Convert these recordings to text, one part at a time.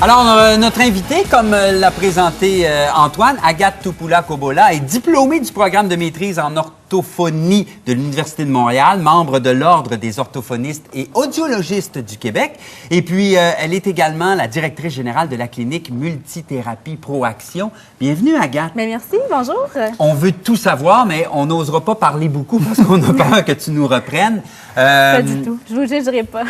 Alors, notre invité, comme l'a présenté Antoine, Agathe Tupoula-Kobola, est diplômée du programme de maîtrise en orthophonie de l'Université de Montréal, membre de l'Ordre des orthophonistes et audiologistes du Québec. Et puis, elle est également la directrice générale de la clinique Multithérapie Proaction. Bienvenue, Agathe. Bien, merci, bonjour. On veut tout savoir, mais on n'osera pas parler beaucoup parce qu'on a peur que tu nous reprennes. Pas du tout, je vous jugerai pas.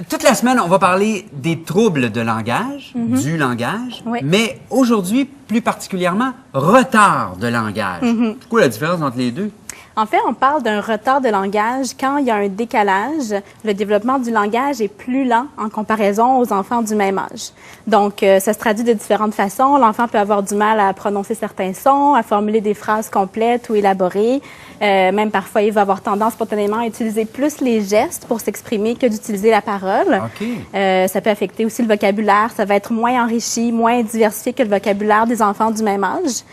Toute la semaine, on va parler des troubles de langage, du langage, Oui. mais aujourd'hui, plus particulièrement, retard de langage. C'est quoi la différence entre les deux? En fait, on parle d'un retard de langage quand il y a un décalage. Le développement du langage est plus lent en comparaison aux enfants du même âge. Donc, ça se traduit de différentes façons. L'enfant peut avoir du mal à prononcer certains sons, à formuler des phrases complètes ou élaborées. Même parfois, il va avoir tendance spontanément à utiliser plus les gestes pour s'exprimer que d'utiliser la parole. OK. Ça peut affecter aussi le vocabulaire. Ça va être moins enrichi, moins diversifié que le vocabulaire des enfants du même âge.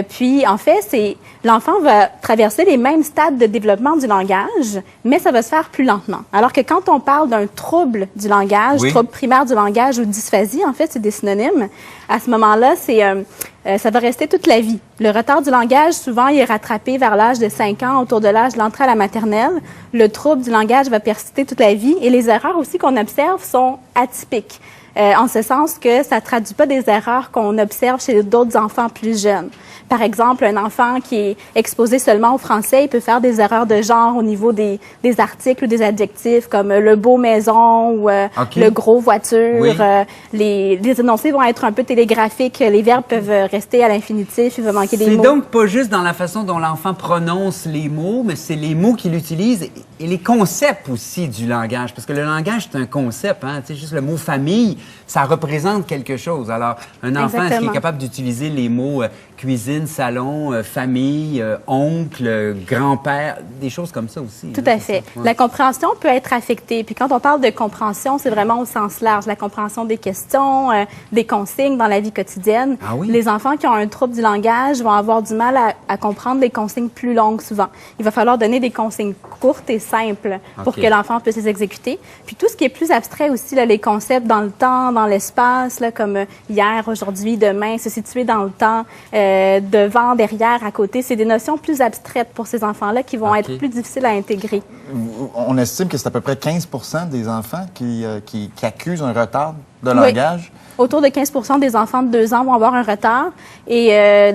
Puis, en fait, l'enfant va traverser les mêmes stades de développement du langage, mais ça va se faire plus lentement. Alors que quand on parle d'un trouble du langage, Oui. trouble primaire du langage ou dysphasie, en fait, c'est des synonymes, à ce moment-là, ça va rester toute la vie. Le retard du langage, souvent, il est rattrapé vers l'âge de 5 ans, autour de l'âge de l'entrée à la maternelle. Le trouble du langage va persister toute la vie et les erreurs aussi qu'on observe sont atypiques. En ce sens que ça ne traduit pas des erreurs qu'on observe chez d'autres enfants plus jeunes. Par exemple, un enfant qui est exposé seulement au français, il peut faire des erreurs de genre au niveau des articles ou des adjectifs comme le beau maison ou le gros voiture. Oui. Les énoncés vont être un peu télégraphiques. Les verbes peuvent rester à l'infinitif. Il va manquer des mots. C'est donc pas juste dans la façon dont l'enfant prononce les mots, mais c'est les mots qu'il utilise et les concepts aussi du langage. Parce que le langage, c'est un concept. Hein? Tu sais, juste le mot famille, ça représente quelque chose. Alors, un enfant, est-ce qu'il est capable d'utiliser les mots cuisine, salon, famille, oncle, grand-père, des choses comme ça aussi? Tout à fait. Ouais. La compréhension peut être affectée. Puis quand on parle de compréhension, c'est vraiment au sens large. La compréhension des questions, des consignes dans la vie quotidienne. Ah oui? Les enfants qui ont un trouble du langage vont avoir du mal à comprendre des consignes plus longues souvent. Il va falloir donner des consignes courtes et simples pour que l'enfant puisse les exécuter. Puis tout ce qui est plus abstrait aussi, là, les concepts dans le temps, dans l'espace, là, comme hier, aujourd'hui, demain, se situer dans le temps, devant, derrière, à côté, c'est des notions plus abstraites pour ces enfants-là qui vont être plus difficiles à intégrer. On estime que c'est à peu près 15 des enfants qui accusent un retard de langage. Autour de 15 des enfants de 2 ans vont avoir un retard. Et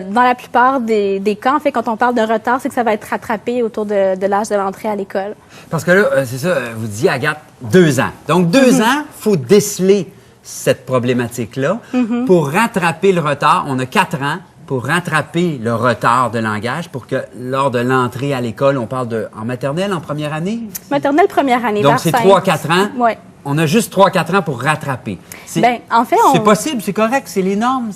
dans la plupart des cas, en fait, quand on parle de retard, c'est que ça va être rattrapé autour de l'âge de l'entrée à l'école. Parce que là, c'est ça, vous disiez, Agathe, 2 ans. Donc, 2 ans, il faut déceler cette problématique-là. Pour rattraper le retard, on a 4 ans pour rattraper le retard de langage, pour que lors de l'entrée à l'école, on parle en maternelle, en première année? Maternelle, première année. Donc, c'est 3-4 ans. Oui. On a juste 3-4 ans pour rattraper. En fait, c'est possible, c'est correct, c'est les normes,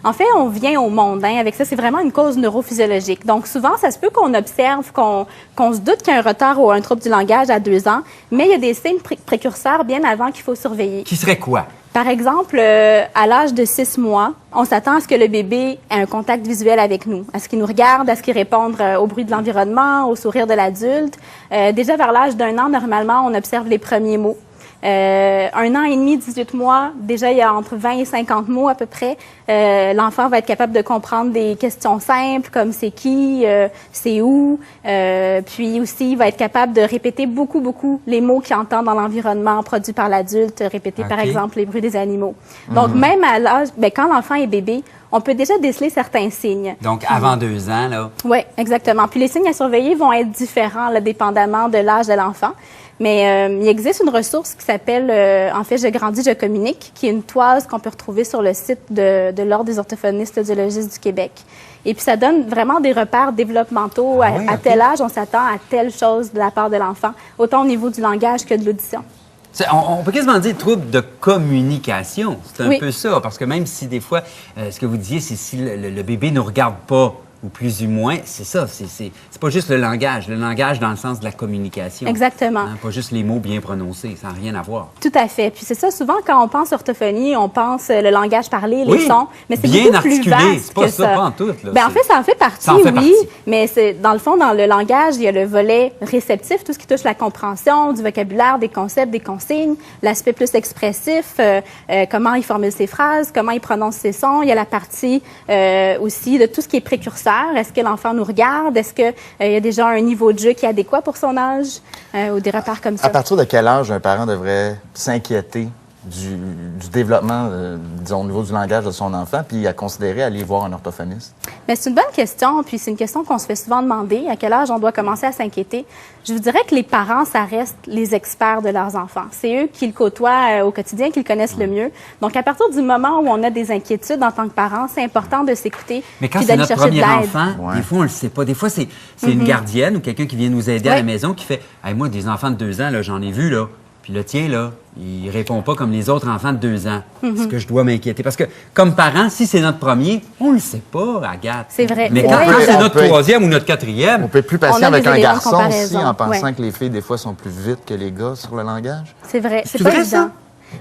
En fait, on vient au monde avec ça. C'est vraiment une cause neurophysiologique. Donc, souvent, ça se peut qu'on observe, qu'on se doute qu'il y a un retard ou un trouble du langage à 2 ans, mais il y a des signes précurseurs bien avant qu'il faut surveiller. Qui serait quoi? Par exemple, à l'âge de 6 mois, on s'attend à ce que le bébé ait un contact visuel avec nous, à ce qu'il nous regarde, à ce qu'il réponde au bruit de l'environnement, au sourire de l'adulte. Déjà vers l'âge d'1 an, normalement, on observe les premiers mots. 1 an et demi, 18 mois, déjà il y a entre 20 et 50 mots à peu près. L'enfant va être capable de comprendre des questions simples comme c'est qui, c'est où. Puis aussi, il va être capable de répéter beaucoup les mots qu'il entend dans l'environnement produit par l'adulte, répéter par exemple les bruits des animaux. Donc même à l'âge, quand l'enfant est bébé, on peut déjà déceler certains signes. Donc, avant 2 ans, là? Oui, exactement. Puis les signes à surveiller vont être différents, là, dépendamment de l'âge de l'enfant. Mais il existe une ressource qui s'appelle, en fait, Je grandis, je communique, qui est une toise qu'on peut retrouver sur le site de l'Ordre des orthophonistes audiologistes du Québec. Et puis, ça donne vraiment des repères développementaux. À tel âge, on s'attend à telle chose de la part de l'enfant, autant au niveau du langage que de l'audition. On peut quasiment dire trouble de communication. C'est un peu ça, parce que même si des fois, ce que vous disiez, c'est si le bébé ne regarde pas ou plus ou moins, c'est ça. C'est pas juste le langage dans le sens de la communication. Exactement. Hein, pas juste les mots bien prononcés, ça n'a rien à voir. Tout à fait. Puis c'est ça, souvent, quand on pense orthophonie, on pense le langage parlé, les Oui, sons, mais c'est bien beaucoup articulé, plus vaste c'est pas que ça, pas en tout, là, Ben, en fait, ça en fait partie, Ça en fait oui, partie. mais c'est dans le fond, dans le langage, il y a le volet réceptif, tout ce qui touche la compréhension du vocabulaire, des concepts, des consignes, l'aspect plus expressif, comment il formule ses phrases, comment il prononce ses sons. Il y a la partie aussi de tout ce qui est précurseur. Est-ce que l'enfant nous regarde? Est-ce qu'il y a déjà un niveau de jeu qui est adéquat pour son âge? Ou des repères comme ça. À partir de quel âge un parent devrait s'inquiéter du développement, disons, au niveau du langage de son enfant, puis à considérer aller voir un orthophoniste? Mais c'est une bonne question, puis c'est une question qu'on se fait souvent demander. À quel âge on doit commencer à s'inquiéter? Je vous dirais que les parents, ça reste les experts de leurs enfants. C'est eux qui le côtoient au quotidien, qui le connaissent le mieux. Donc, à partir du moment où on a des inquiétudes en tant que parents, c'est important de s'écouter. Mais quand puis c'est d'aller notre chercher de premier l'aide. enfant, des fois, on le sait pas. Des fois, c'est une gardienne ou quelqu'un qui vient nous aider à la maison qui fait hey, moi, des enfants de 2 ans, là, j'en ai vu, là. Puis le tien, là, il répond pas comme les autres enfants de 2 ans. Est-ce que je dois m'inquiéter? Parce que, comme parents, si c'est notre premier, on le sait pas, Agathe. C'est vrai. Mais C'est quand vrai. c'est notre troisième ou notre quatrième, On peut être plus On patient a avec des un éléments de garçon comparaison. aussi, en pensant Ouais. que les filles, des fois, sont plus vite que les gars sur le langage? C'est vrai. C'est C'est pas vrai, évident. ça?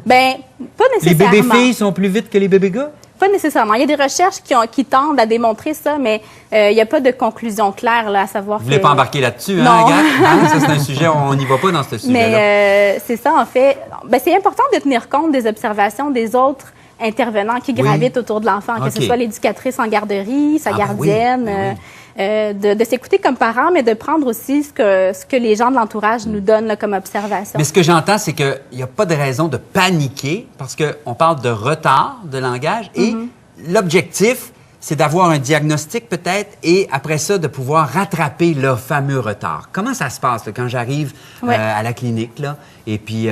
Ben, pas les nécessairement. bébés-filles sont plus vite que les bébés-gars? Pas nécessairement. Il y a des recherches qui tendent à démontrer ça, mais il n'y a pas de conclusion claire là, à savoir Vous voulez pas embarquer là-dessus, hein, Non. Agathe? Hein? Ça, c'est un sujet, on n'y va pas dans ce sujet-là. Mais c'est ça, en fait. Ben, c'est important de tenir compte des observations des autres intervenants qui gravitent autour de l'enfant, que ce OK. soit l'éducatrice en garderie, sa Ah, ben oui, gardienne, ben de s'écouter comme parent, mais de prendre aussi ce que les gens de l'entourage nous donnent là, comme observation. Mais ce que j'entends, c'est qu'il n'y a pas de raison de paniquer parce qu'on parle de retard de langage et l'objectif, c'est d'avoir un diagnostic peut-être et après ça, de pouvoir rattraper le fameux retard. Comment ça se passe là, quand j'arrive Ouais. à la clinique là, et puis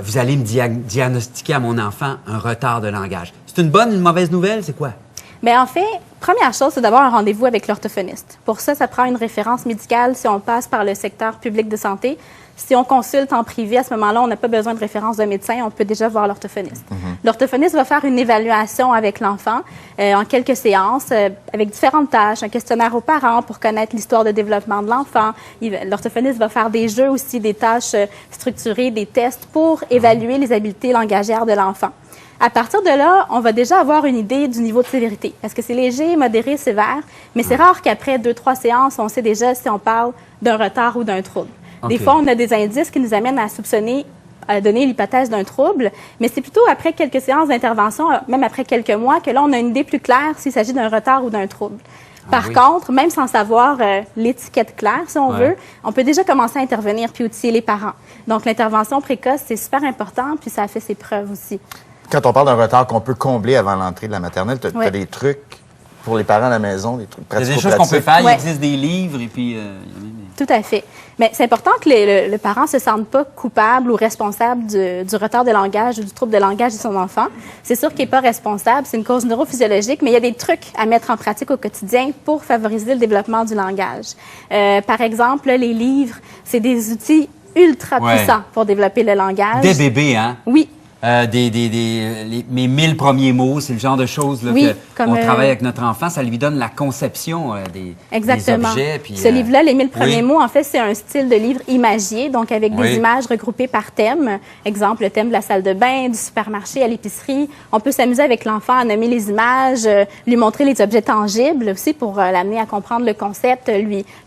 vous allez me diagnostiquer à mon enfant un retard de langage? C'est une bonne ou une mauvaise nouvelle? C'est quoi? Bien, en fait, première chose, c'est d'avoir un rendez-vous avec l'orthophoniste. Pour ça, ça prend une référence médicale si on passe par le secteur public de santé. Si on consulte en privé, à ce moment-là, on n'a pas besoin de référence de médecin, on peut déjà voir l'orthophoniste. L'orthophoniste va faire une évaluation avec l'enfant en quelques séances, avec différentes tâches, un questionnaire aux parents pour connaître l'histoire de développement de l'enfant. L'orthophoniste va faire des jeux aussi, des tâches structurées, des tests pour évaluer les habiletés langagières de l'enfant. À partir de là, on va déjà avoir une idée du niveau de sévérité. Est-ce que c'est léger, modéré, sévère? Mais c'est rare qu'après 2-3 séances, on sait déjà si on parle d'un retard ou d'un trouble. Des OK. fois, on a des indices qui nous amènent à soupçonner, à donner l'hypothèse d'un trouble, mais c'est plutôt après quelques séances d'intervention, même après quelques mois, que là, on a une idée plus claire s'il s'agit d'un retard ou d'un trouble. Par oui. contre, même sans savoir l'étiquette claire, si on Ouais. veut, on peut déjà commencer à intervenir puis outiller les parents. Donc, l'intervention précoce, c'est super important, puis ça a fait ses preuves aussi. Quand on parle d'un retard qu'on peut combler avant l'entrée de la maternelle, tu as Ouais. des trucs pour les parents à la maison, des trucs Il y a pratiques. des choses qu'on peut faire. Ouais. Il existe des livres et puis il y a même des- Tout à fait. Mais c'est important que le parent ne se sente pas coupable ou responsable du retard de langage ou du trouble de langage de son enfant. C'est sûr qu'il n'est pas responsable, c'est une cause neurophysiologique, mais il y a des trucs à mettre en pratique au quotidien pour favoriser le développement du langage. Par exemple, là, les livres, c'est des outils ultra Ouais. puissants pour développer le langage. Des bébés, hein? Oui. Mes 1000 premiers mots, c'est le genre de choses là, Oui, qu'on comme, travaille avec notre enfant. Ça lui donne la conception des Exactement. objets. Puis, Ce livre-là, Les 1000 premiers oui. mots, en fait, c'est un style de livre imagier, donc avec Oui. des images regroupées par thème. Exemple, le thème de la salle de bain, du supermarché à l'épicerie. On peut s'amuser avec l'enfant à nommer les images, lui montrer les objets tangibles aussi pour l'amener à comprendre le concept,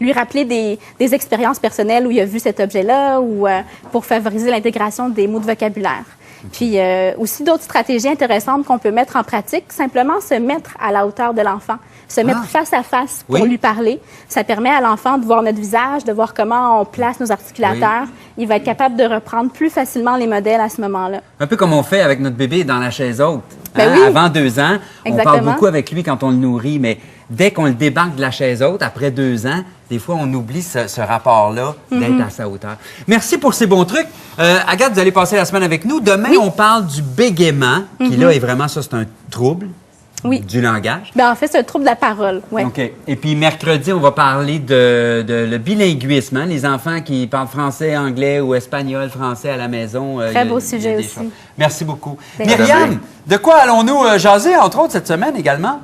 lui rappeler des expériences personnelles où il a vu cet objet-là ou pour favoriser l'intégration des mots de vocabulaire. Puis aussi d'autres stratégies intéressantes qu'on peut mettre en pratique, simplement se mettre à la hauteur de l'enfant, se mettre face à face pour Oui. lui parler. Ça permet à l'enfant de voir notre visage, de voir comment on place nos articulateurs. Il va être capable de reprendre plus facilement les modèles à ce moment-là. Un peu comme on fait avec notre bébé dans la chaise haute. Ben Hein? oui. Avant 2 ans, on parle Exactement. beaucoup avec lui quand on le nourrit, mais dès qu'on le débarque de la chaise haute, après 2 ans, des fois, on oublie ce rapport-là d'être à sa hauteur. Merci pour ces bons trucs. Agathe, vous allez passer la semaine avec nous. Demain, on parle du bégaiement, qui là est vraiment, ça, c'est un trouble Oui. du langage. Ben, en fait, c'est un trouble de la parole. Ouais. OK. Et puis, mercredi, on va parler de le bilinguisme, hein, les enfants qui parlent français, anglais ou espagnol, français à la maison. Très Il y a- beau il y a sujet des aussi. choses. Merci beaucoup. Ben, Myriam, de quoi allons-nous jaser, entre autres, cette semaine également?